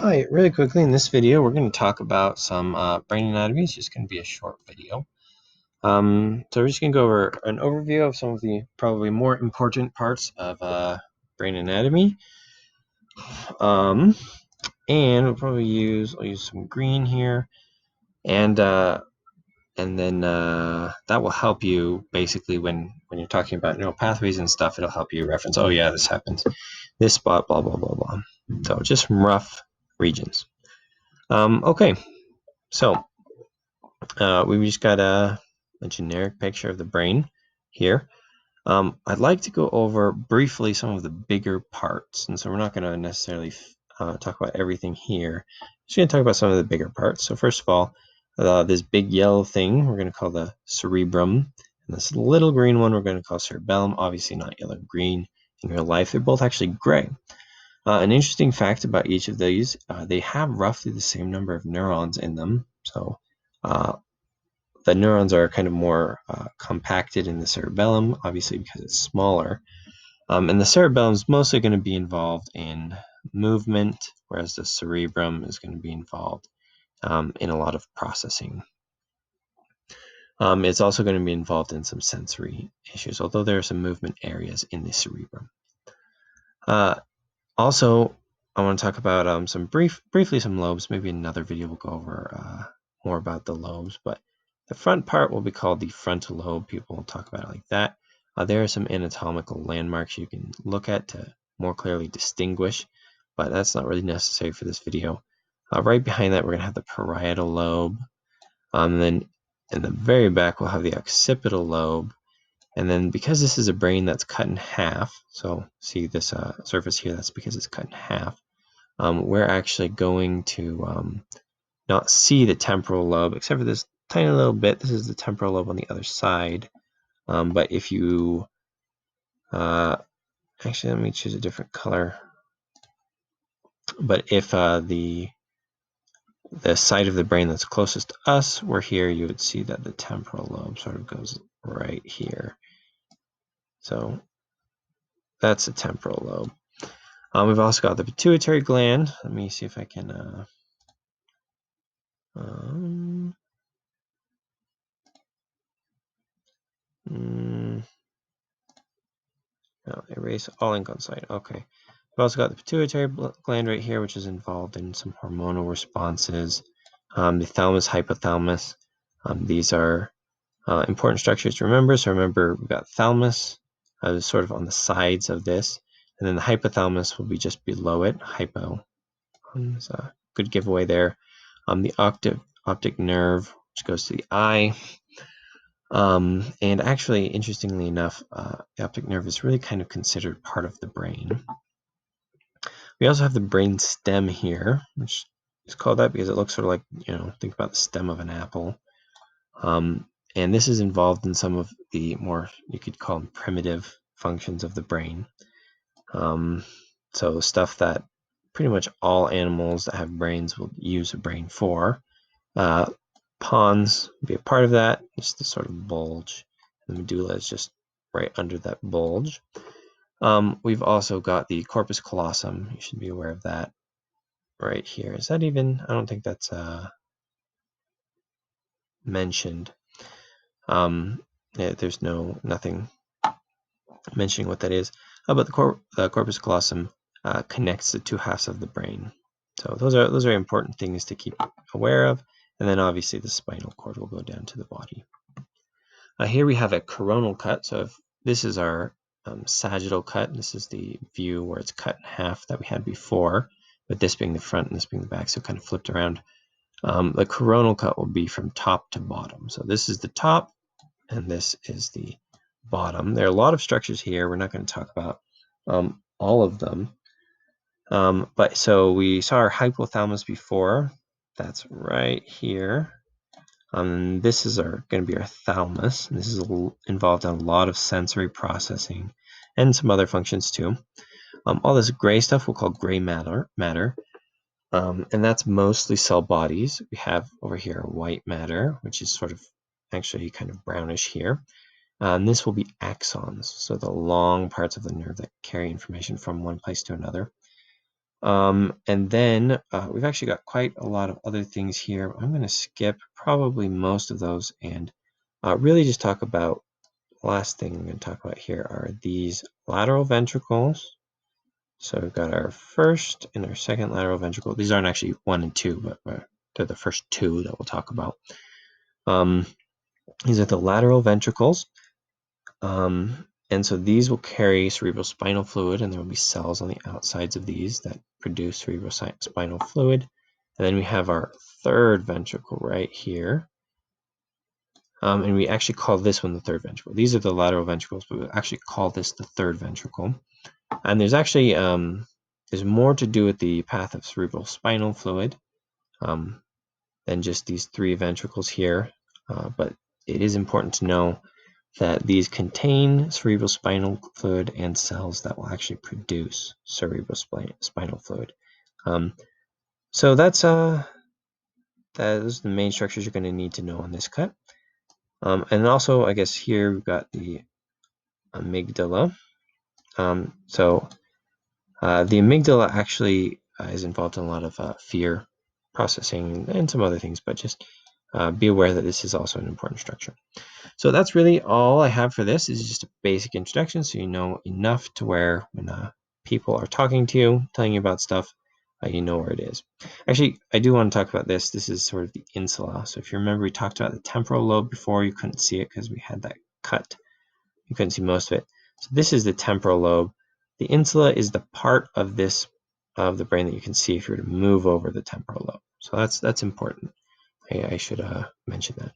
Hi, really quickly in this video, we're going to talk about some brain anatomy. It's just going to be a short video. So we're just going to go over an overview of some of the probably more important parts of brain anatomy. And we'll probably I'll use some green here, and then that will help you basically when you're talking about neural pathways and stuff. It'll help you reference, oh yeah, this happens, this spot, blah blah blah blah. So just some rough regions. Okay, so we've just got a generic picture of the brain here. I'd like to go over briefly some of the bigger parts, and so we're not going to necessarily talk about everything here. Just going to talk about some of the bigger parts. So first of all, this big yellow thing we're going to call the cerebrum, and this little green one we're going to call cerebellum. Obviously not yellow and green in real life. They're both actually gray. An interesting fact about each of these, they have roughly the same number of neurons in them. So the neurons are kind of more compacted in the cerebellum, obviously because it's smaller. And the cerebellum is mostly going to be involved in movement, whereas the cerebrum is going to be involved in a lot of processing. It's also going to be involved in some sensory issues, although there are some movement areas in the cerebrum. Also, I want to talk about briefly some lobes. Maybe another video will go over more about the lobes, but the front part will be called the frontal lobe. People will talk about it like that. There are some anatomical landmarks you can look at to more clearly distinguish, but that's not really necessary for this video. Right behind that, we're going to have the parietal lobe. And then in the very back, we'll have the occipital lobe. And then because this is a brain that's cut in half, so see this surface here, that's because it's cut in half, we're actually going to not see the temporal lobe, except for this tiny little bit. This is the temporal lobe on the other side. But if you, actually let me choose a different color. But if the side of the brain that's closest to us were here, you would see that the temporal lobe sort of goes right here. So that's the temporal lobe. We've also got the pituitary gland. Let me see if I can erase all ink on site. Okay. We've also got the pituitary gland right here, which is involved in some hormonal responses. The thalamus, hypothalamus. These are important structures to remember. So remember, we've got thalamus sort of on the sides of this, and then the hypothalamus will be just below it. Hypo. It's a good giveaway there. The optic nerve, which goes to the eye. And actually, interestingly enough, the optic nerve is really kind of considered part of the brain. We also have the brainstem here, which is called that because it looks sort of like, think about the stem of an apple. And this is involved in some of the more, you could call them primitive functions of the brain. So stuff that pretty much all animals that have brains will use a brain for. Pons would be a part of that. It's the sort of bulge. The medulla is just right under that bulge. We've also got the corpus callosum. You should be aware of that right here. Is that even? I don't think that's mentioned. There's nothing mentioning what that is. But the corpus callosum connects the two halves of the brain. So those are important things to keep aware of. And then obviously the spinal cord will go down to the body. Here we have a coronal cut. So if this is our sagittal cut, this is the view where it's cut in half that we had before, with this being the front and this being the back, so kind of flipped around. The coronal cut will be from top to bottom. So this is the top and this is the bottom. There are a lot of structures here. We're not going to talk about all of them. But so we saw our hypothalamus before. That's right here. This is going to be our thalamus. And this is involved in a lot of sensory processing and some other functions too. All this gray stuff we'll call gray matter. And that's mostly cell bodies. We have over here white matter, which is sort of actually kind of brownish here. And this will be axons, so the long parts of the nerve that carry information from one place to another. And then we've actually got quite a lot of other things here. I'm going to skip probably most of those and really just talk about the last thing I'm going to talk about here are these lateral ventricles. So we've got our first and our second lateral ventricle. These aren't actually 1 and 2, but they're the first two that we'll talk about. These are the lateral ventricles. And so these will carry cerebrospinal fluid, and there will be cells on the outsides of these that produce cerebrospinal fluid. And then we have our third ventricle right here. And we actually call this one the third ventricle. These are the lateral ventricles, but we actually call this the third ventricle. And there's actually there's more to do with the path of cerebrospinal fluid than just these three ventricles here. But it is important to know that these contain cerebrospinal fluid and cells that will actually produce cerebrospinal fluid. So those are the main structures you're going to need to know on this cut. And also, I guess here we've got the amygdala. So the amygdala actually is involved in a lot of fear processing and some other things, but just be aware that this is also an important structure. So that's really all I have for this. Is just a basic introduction, so you know enough to where when people are talking to you, telling you about stuff, you know where it is. Actually, I do want to talk about this. This is sort of the insula. So if you remember, we talked about the temporal lobe before. You couldn't see it because we had that cut. You couldn't see most of it. So this is the temporal lobe. The insula is the part of this of the brain that you can see if you were to move over the temporal lobe. So that's important. I should mention that.